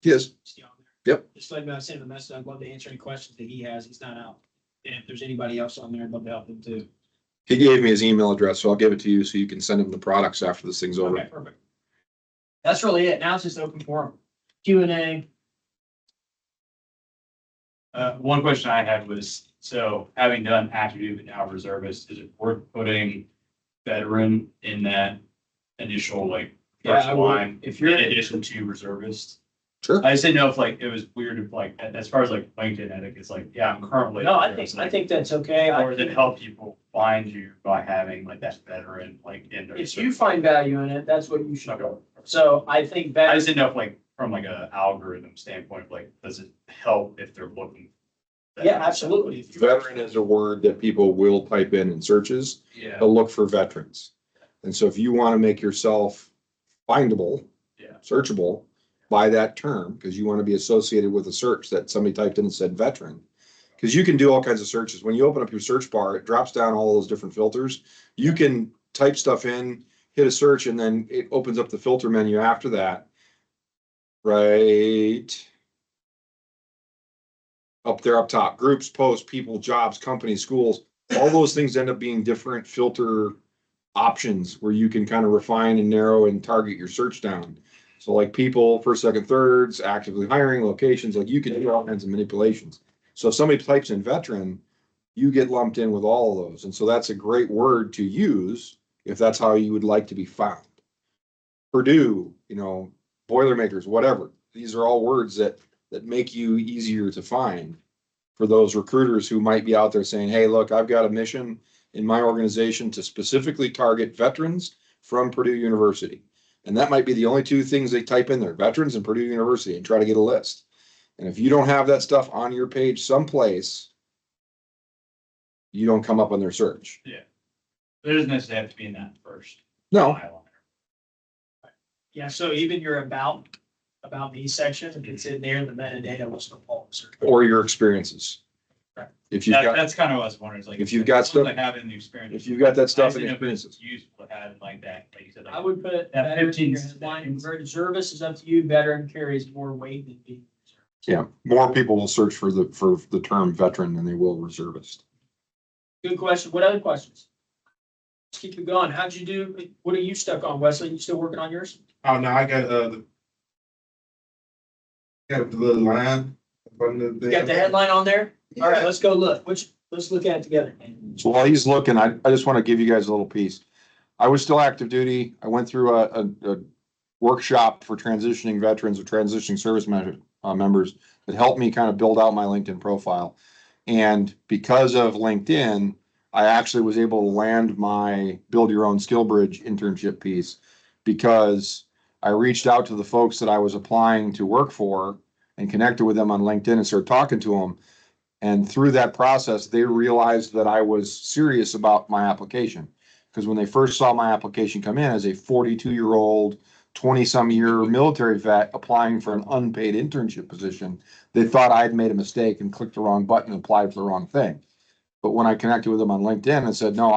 Yes. Still on there. Yep. Just like I sent him a message, I'd love to answer any questions that he has. He's not out. And if there's anybody else on there, I'd love to help him too. He gave me his email address, so I'll give it to you so you can send him the products after this thing's over. Okay, perfect. That's really it. Now it's just open forum. Q&A. One question I had was, so having done active duty but now reservist, is it worth putting veteran in that initial like Yeah, I first would. line If in you're, addition to reservist? Sure. I just didn't know if like it was weird if like, as far as like LinkedIn etiquette, it's like, I'm currently. no, I think that's okay. Or does it help people find you by having like that veteran like in there? If you find value in it, that's what you should Okay. go. So I think I that, just didn't know if like, from like a algorithm standpoint, like, does it help if they're looking? yeah, absolutely. If you- Veteran is a word that people will type in searches. Yeah, They'll look for veterans. And so if you want to make yourself findable, yeah, searchable by that term, because you want to be associated with a search that somebody typed in and said veteran. Because you can do all kinds of searches. When you open up your search bar, it drops down all those different filters. You can type stuff in, hit a search, and then it opens up the filter menu after that. Right up there, up top, groups, posts, people, jobs, companies, schools, all those things end up being different filter options where you can kind of refine and narrow and target your search down. So like people, first, second, thirds, actively hiring, locations, like you can do all kinds of manipulations. So if somebody types in veteran, you get lumped in with all of those. And so that's a great word to use if that's how you would like to be found. Purdue, you know, Boilermakers, whatever. These are all words that make you easier to find for those recruiters who might be out there saying, hey, look, I've got a mission in my organization to specifically target veterans from Purdue University. And that might be the only two things they type in there, veterans and Purdue University, and try to get a list. And if you don't have that stuff on your page someplace, you don't come up on their search. it doesn't necessarily have to be in that first. No, Line. Yeah, so even your about me section, if it's in there, the metadata was for Paul. or your experiences. Right. If you've got, That's kind of what I was wondering, is like. If you've got someone stuff- that have in the experience. if you've got that stuff in I just didn't know if it's experiences. useful to have like that, like you said. Like, I would put That veteran in 15 your headline. Reservist is up to you. Veteran carries more weight than being. Yeah, more people will search for the term veteran than they will reservist. Good question. What other questions? Let's keep it going. How'd you do? What are you stuck on, Wesley? You still working on yours? Oh, no, I got, got the little line. You got the headline on there? All right, let's go look. Let's look at it together. So while he's looking, I just want to give you guys a little piece. I was still active duty. I went through a workshop for transitioning veterans or transitioning service members that helped me kind of build out my LinkedIn profile. And because of LinkedIn, I actually was able to land my Build Your Own Skill Bridge internship piece because I reached out to the folks that I was applying to work for and connected with them on LinkedIn and started talking to them. And through that process, they realized that I was serious about my application. Because when they first saw my application come in as a 42-year-old, 20-some-year military vet applying for an unpaid internship position, they thought I'd made a mistake and clicked the wrong button and applied for the wrong thing. But when I connected with them on LinkedIn and said, no,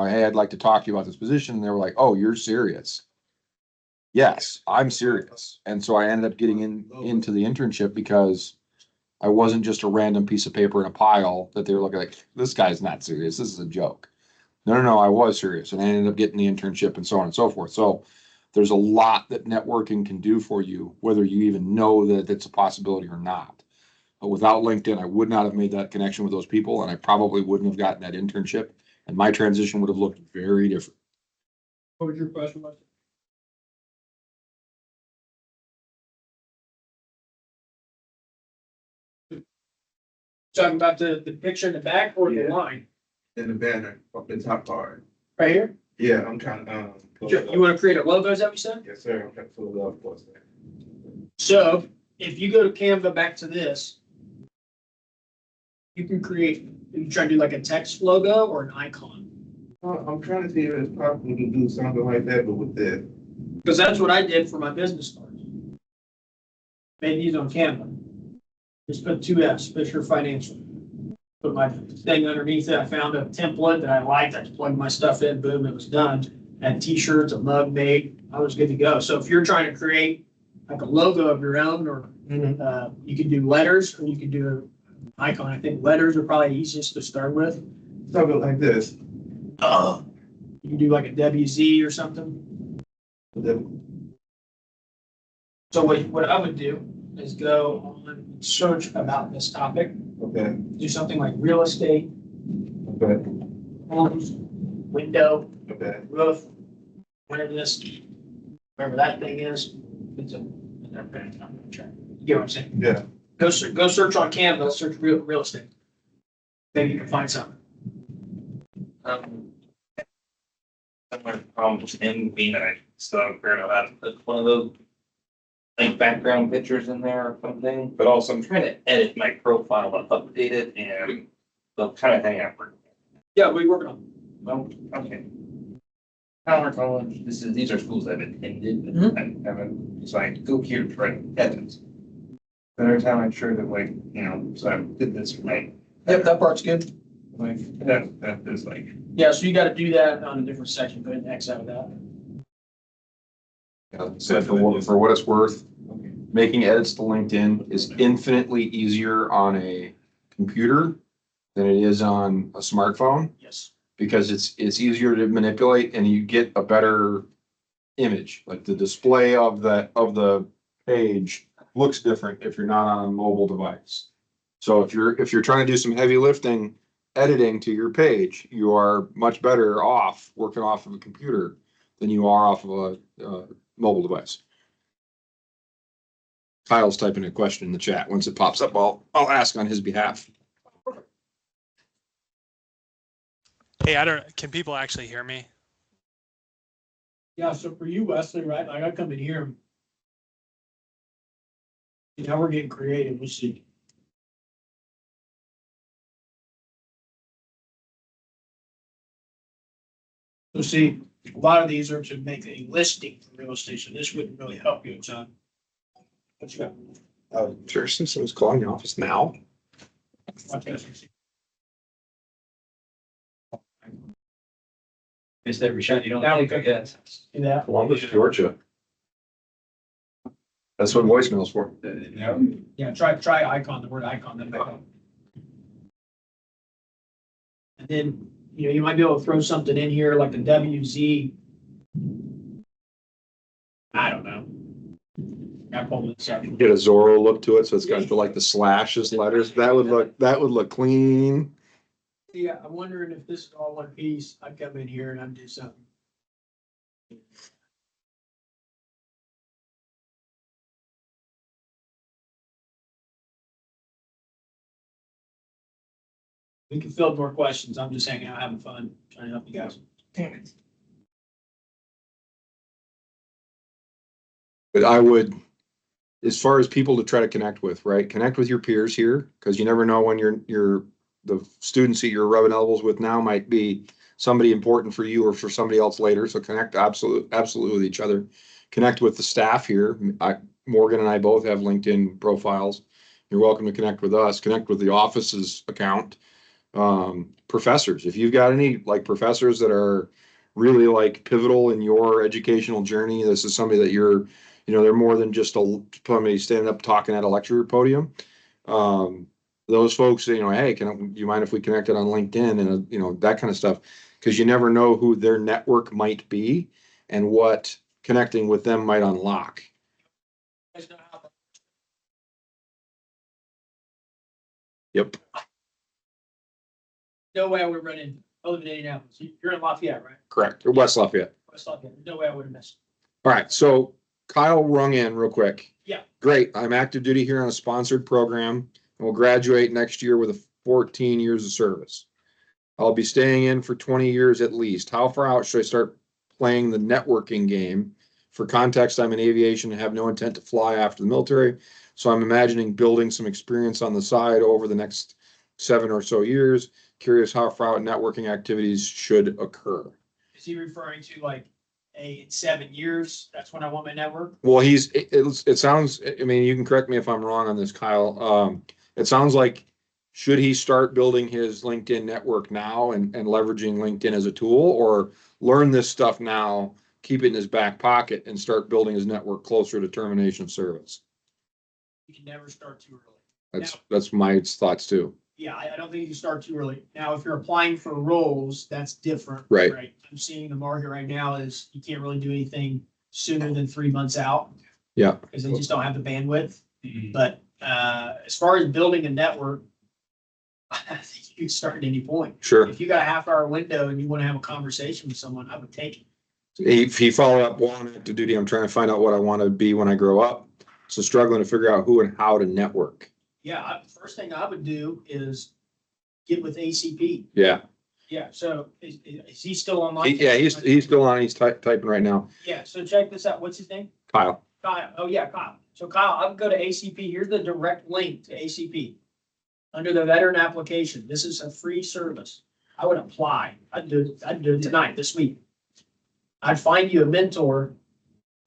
hey, I'd like to talk to you about this position, and they were like, oh, you're serious. Yes, I'm serious. And so I ended up getting into the internship because I wasn't just a random piece of paper in a pile that they were looking like, this guy's not serious. This is a joke. No, I was serious. And I ended up getting the internship and so on and so forth. So there's a lot that networking can do for you, whether you even know that it's a possibility or not. But without LinkedIn, I would not have made that connection with those people, and I probably wouldn't have gotten that internship, and my transition would have looked very different. What was your question? Talking about the picture in the back or the Yeah. line? In the banner, up the top part. Right here? Yeah, I'm trying to, pull it You up. want to create a logo, is that what you said? Yes, sir, I'm trying to pull it up for a second. So if you go to Canva back to this, you can create, you try to do like a text logo or an icon. I'm trying to see if it's possible to do something like that, but with the, Because that's what I did for my business cards. Made these on Canva. Just put 2 F's, Fisher Financial. put my thing underneath it. I found a template that I liked. I just plugged my stuff in, boom, it was done. Had t-shirts, a mug made. I was good to go. So if you're trying to create like a logo of your own, or you can do letters, or you can do an icon. I think letters are probably easiest to start with. Something like this. You can do like a WZ or something. So what I would do is go on and search about this topic. Okay, Do something like real estate, okay, homes, window, okay. roof, whatever that thing is. It's a, I'm gonna try. You get what I'm saying? Yeah. Go search on Canva, search real estate. Maybe you can find something. Similar problem with him being that I still haven't figured out how to put one of those like background pictures in there or something, but also I'm trying to edit my profile to update it and the kind of thing I've worked. Yeah, what are you working on? Well, okay. Power College, these are schools I've attended, but I haven't, so I go here to try to edit. But every time I'm sure that like, so I did this for my, Yep, that part's good. like, that is like, Yeah, so you gotta do that on a different section. Go ahead and X out of that. Said for what it's worth, making edits to LinkedIn is infinitely easier on a computer than it is on a smartphone, Yes. because it's easier to manipulate and you get a better image. Like the display of the page looks different if you're not on a mobile device. So if you're trying to do some heavy lifting, editing to your page, you are much better off working off of a computer than you are off of a mobile device. Kyle's typing a question in the chat. Once it pops up, I'll ask on his behalf. Hey, can people actually hear me? Yeah, so for you, Wesley, right, like I come in here. Now we're getting creative, we'll see. So see, a lot of these are to make a listing for real estate, so this wouldn't really help you a ton. What you got? Sure, since someone's calling the office now. Watch this. Missed every shot you don't Now we take, I can guess. do that. Columbus, Georgia. That's what voicemail's for. Yeah, try icon, the word icon, then back up. And then, you might be able to throw something in here like the WZ. I don't know. I pulled this up. Get a Zorro look to it, so it's got like the slashes letters. That would look clean. Yeah, I'm wondering if this is all one piece. I'd come in here and I'd do something. We can field more questions. I'm just hanging out, having fun, trying to help you guys. But I would, as far as people to try to connect with, right? Connect with your peers here, because you never know when the students that you're rubbing elbows with now might be somebody important for you or for somebody else later. So connect absolutely with each other. Connect with the staff here. Morgan and I both have LinkedIn profiles. You're welcome to connect with us. Connect with the office's account. Professors, if you've got any like professors that are really like pivotal in your educational journey, this is somebody that you're, they're more than just somebody standing up talking at a lecture podium. Those folks, hey, do you mind if we connected on LinkedIn and, that kind of stuff? Because you never know who their network might be and what connecting with them might unlock. Yep. No way I would run in, I live in Indianapolis. You're in Lafayette, right? Correct. Or West Lafayette. West Lafayette. No way I would have missed. All right. So Kyle rung in real quick. Yeah. Great. I'm active duty here on a sponsored program and will graduate next year with 14 years of service. I'll be staying in for 20 years at least. How far out should I start playing the networking game? For context, I'm in aviation and have no intent to fly after the military. So I'm imagining building some experience on the side over the next 7 or so years. Curious how far out networking activities should occur. Is he referring to like in 7 years? That's when I want my network? Well, it sounds, I mean, you can correct me if I'm wrong on this, Kyle. It sounds like should he start building his LinkedIn network now and leveraging LinkedIn as a tool, or learn this stuff now, keep it in his back pocket and start building his network closer to termination of service? You can never start too early. That's my thoughts too. Yeah, I don't think you can start too early. Now, if you're applying for roles, that's different. Right. I'm seeing the market right now is you can't really do anything sooner than 3 months out. Yeah. Because they just don't have the bandwidth. Mhm. But as far as building a network, I think you can start at any point. Sure. If you got a half-hour window and you want to have a conversation with someone, I would take it. If he followed up, well, on active duty, I'm trying to find out what I want to be when I grow up. So struggling to figure out who and how to network. Yeah, first thing I would do is get with ACP. Yeah. Yeah, so is he still online? Yeah, he's still on. He's typing right now. Yeah, so check this out. What's his name? Kyle. Kyle. Oh, yeah, Kyle. So Kyle, I would go to ACP. Here's the direct link to ACP. Under the veteran application, this is a free service. I would apply. I'd do it tonight, this week. I'd find you a mentor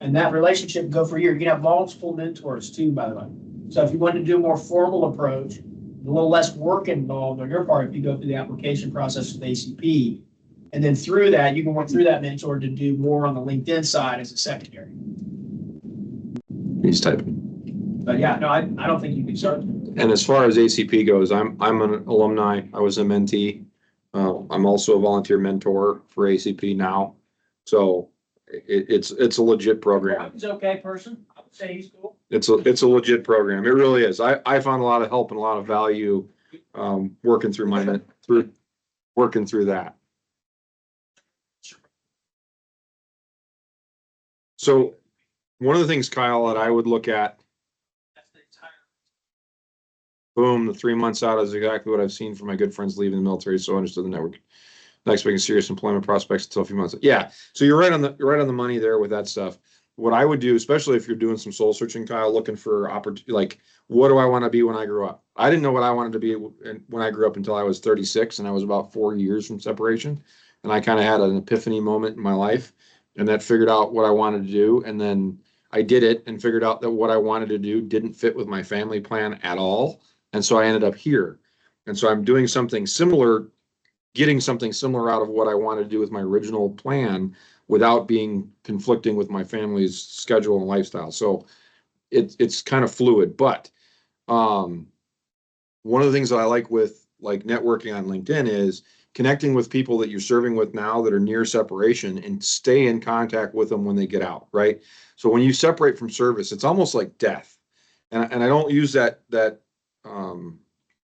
and that relationship would go for a year. You can have multiple mentors too, by the way. So if you want to do a more formal approach, a little less work involved on your part if you go through the application process with ACP. And then through that, you can work through that mentor to do more on the LinkedIn side as a secondary. He's typing. But yeah, no, I don't think you can start. And as far as ACP goes, I'm an alumni. I was a mentee. I'm also a volunteer mentor for ACP now. So it's a legit program. He's an okay person. I would say he's cool. It's a legit program. It really is. I found a lot of help and a lot of value working through that. So one of the things, Kyle, that I would look at, boom, the 3 months out is exactly what I've seen from my good friends leaving the military. So I understood the network. Not expecting serious employment prospects until a few months. Yeah. So you're right on the money there with that stuff. What I would do, especially if you're doing some soul searching, Kyle, looking for opportunity, like, what do I want to be when I grow up? I didn't know what I wanted to be when I grew up until I was 36, and I was about 4 years from separation. And I kind of had an epiphany moment in my life, and that figured out what I wanted to do. And then I did it and figured out that what I wanted to do didn't fit with my family plan at all. And so I ended up here. And so I'm doing something similar, getting something similar out of what I wanted to do with my original plan without being conflicting with my family's schedule and lifestyle. So it's kind of fluid, but one of the things that I like with like networking on LinkedIn is connecting with people that you're serving with now that are near separation and stay in contact with them when they get out, right? So when you separate from service, it's almost like death. And I don't use that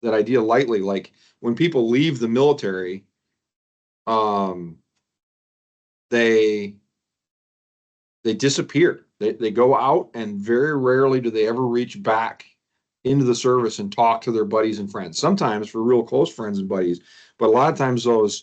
idea lightly. Like when people leave the military, they disappear. They go out, and very rarely do they ever reach back into the service and talk to their buddies and friends. Sometimes for real close friends and buddies, but a lot of times those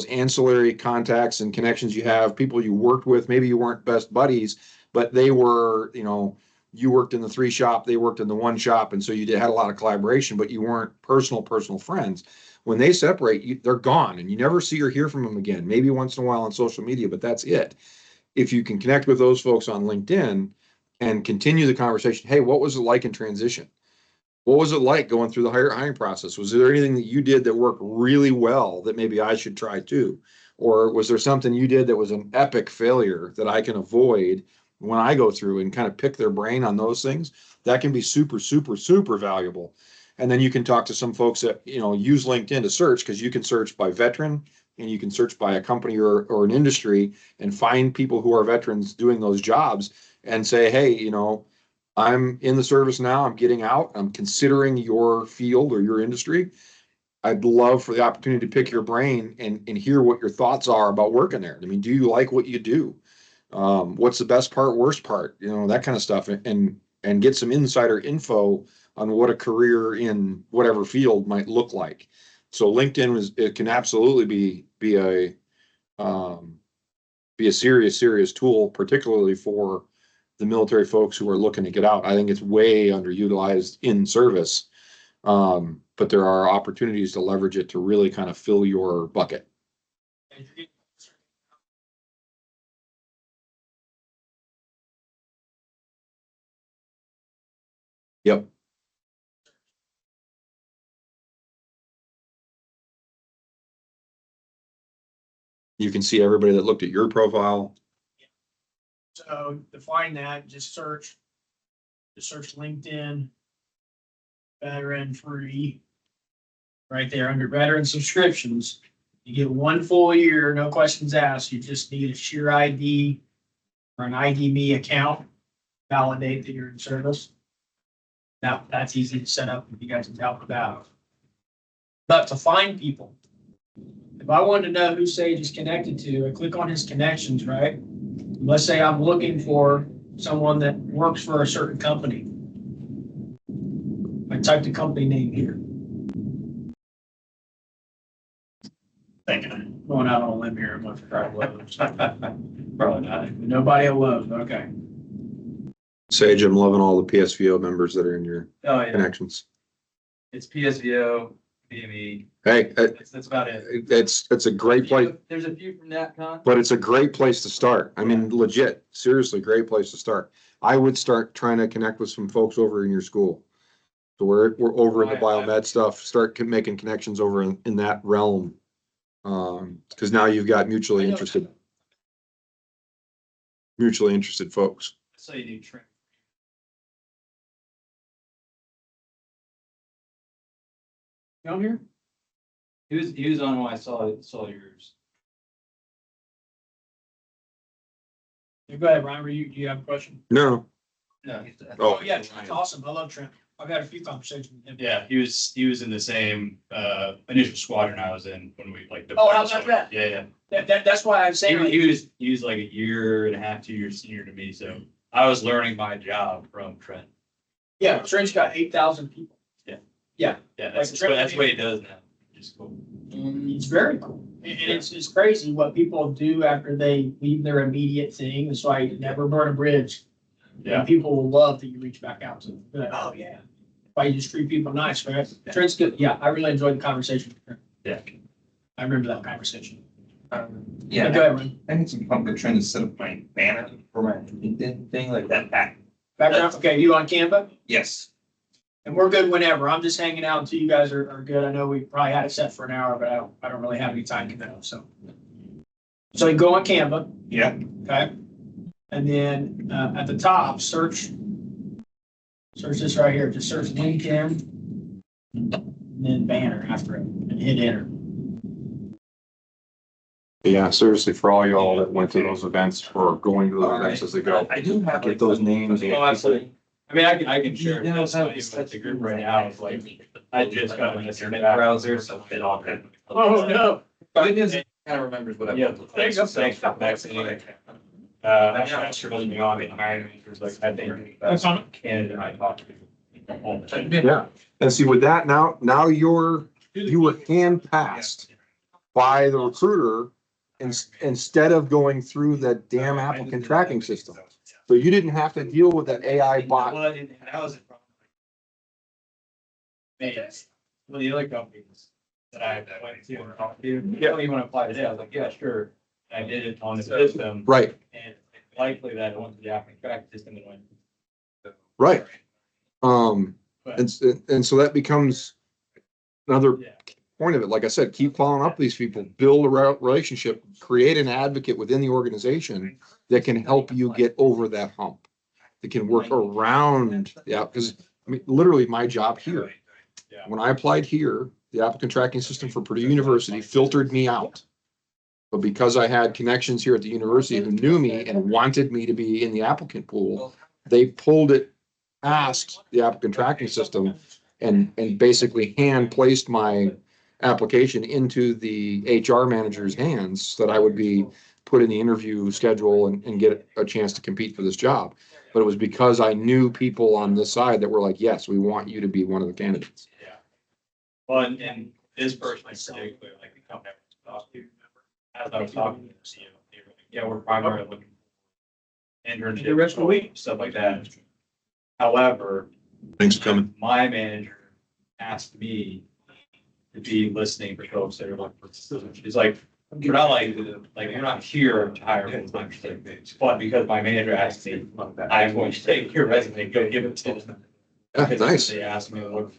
ancillary contacts and connections you have, people you worked with, maybe you weren't best buddies, but they were, you worked in the 3 shop, they worked in the 1 shop, and so you had a lot of collaboration, but you weren't personal friends. When they separate, they're gone, and you never see or hear from them again. Maybe once in a while on social media, but that's it. If you can connect with those folks on LinkedIn and continue the conversation, hey, what was it like in transition? What was it like going through the hiring process? Was there anything that you did that worked really well that maybe I should try too? Or was there something you did that was an epic failure that I can avoid when I go through and kind of pick their brain on those things? That can be super, super, super valuable. And then you can talk to some folks that, use LinkedIn to search, because you can search by veteran and you can search by a company or an industry and find people who are veterans doing those jobs and say, hey, I'm in the service now, I'm getting out, I'm considering your field or your industry. I'd love for the opportunity to pick your brain and hear what your thoughts are about working there. I mean, do you like what you do? What's the best part, worst part, that kind of stuff, and get some insider info on what a career in whatever field might look like. So LinkedIn it can absolutely be a serious tool, particularly for the military folks who are looking to get out. I think it's way underutilized in service, but there are opportunities to leverage it to really kind of fill your bucket. Yep. You can see everybody that looked at your profile. So to find that, just search LinkedIn. Veteran free. Right there under veteran subscriptions. You get 1 full year, no questions asked. You just need a Sheer ID or an ID Me account. Validate that you're in service. Now, that's easy to set up if you guys can help with that. But to find people, if I wanted to know who Sage is connected to, I click on his connections, right? Let's say I'm looking for someone that works for a certain company. I type the company name here. Thinking I'm going out on a limb here. I'm going to try Lowe's. Probably not. Nobody at Lowe's. Okay. Sage, I'm loving all the PSVO members that are in your Oh, yeah. connections. It's PSVO, BME. Hey, That's about it. it's a great place, There's a few from NatCon. but it's a great place to start. I mean, legit, seriously, great place to start. I would start trying to connect with some folks over in your school. So we're over in the biomed stuff, start making connections over in that realm. Cause now you've got mutually interested folks. So you do training. Down here? He was on when I saw yours. Go ahead, Ryan. Do you have a question? No, No. Oh. Yeah, Trent's awesome. I love Trent. I've had a few conversations with him. Yeah, he was in the same initial squadron I was in when we like. Oh, how about that? Yeah, yeah. That's why I'm saying. He was like a year and a half, 2 years senior to me, so I was learning my job from Trent. Yeah, Trent's got 8,000 people. Yeah, that's what he does now. Just cool. It's very cool. And it's crazy what people do after they leave their immediate thing. It's like never burn a bridge. Yeah. And people will love that you reach back out to them. They're like, oh, yeah. Why you just treat people nice, right? Trent's good. Yeah, I really enjoyed the conversation. Yeah. I remember that conversation. Yeah, Go ahead, Ryan. I need some help with trying to set up my banner for my LinkedIn thing like that back. Background, okay, you on Canva? Yes. And we're good whenever. I'm just hanging out until you guys are good. I know we probably had it set for an hour, but I don't really have any time to go, so. So you go on Canva. Yeah. Okay. And then, at the top, search this right here. Just search LinkedIn. And then banner after it and hit enter. yeah, seriously, for all y'all that went to those events or going to those events as they go. I do have. Get those names. Oh, absolutely. I mean, I can share. Yeah, this with the group right now. It's like, I just got an internet browser, so it all good. Oh, no. But it is, kind of remembers what I've. Yeah, done. thanks for vaccinating. I'm not sure what's beyond the hiring managers, like, I think that's Canada I talked to. Yeah, and see with that, now you were hand passed by the recruiter instead of going through the damn applicant tracking system. So you didn't have to deal with that AI bot. Well, that was the problem. Man, well, the other companies that I went to and talked to, you want to apply today? I was like, yeah, sure. And I did it on the system. Right, And it's likely that it went to the applicant tracking system and went. right. And so that becomes another Yeah. point of it. Like I said, keep following up with these people, build a relationship, create an advocate within the organization that can help you get over that hump. That can work around, yeah, because I mean, literally my job here, Yeah. when I applied here, the applicant tracking system for Purdue University filtered me out. But because I had connections here at the university who knew me and wanted me to be in the applicant pool, they pulled it past the applicant tracking system and basically hand placed my application into the HR manager's hands so that I would be put in the interview schedule and get a chance to compete for this job. But it was because I knew people on this side that were like, yes, we want you to be one of the candidates. Yeah. Well, and this person is particularly like the company I talked to, as I was talking to them, they were like, yeah, we're primarily looking for internship. The rest of the week. Stuff like that. However. Thanks for coming. My manager asked me to be listening for folks that are looking for, it's like, we're not like we're not here to hire full-time staff, but because my manager asked me, I'm going to take your resume, go give it to them. Yeah, Because nice, They asked me to look.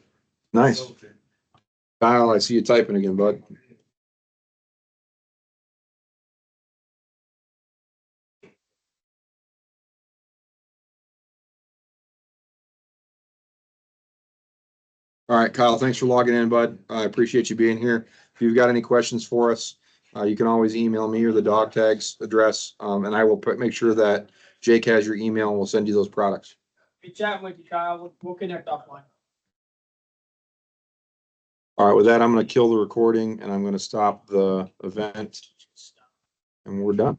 nice. Kyle, I see you typing again, bud. All right, Kyle, thanks for logging in, bud. I appreciate you being here. If you've got any questions for us, you can always email me or the dog tags address, and I will make sure that Jake has your email and we'll send you those products. Be chatting with you, Kyle. We'll connect offline. All right, with that, I'm gonna kill the recording and I'm gonna stop the event and we're done.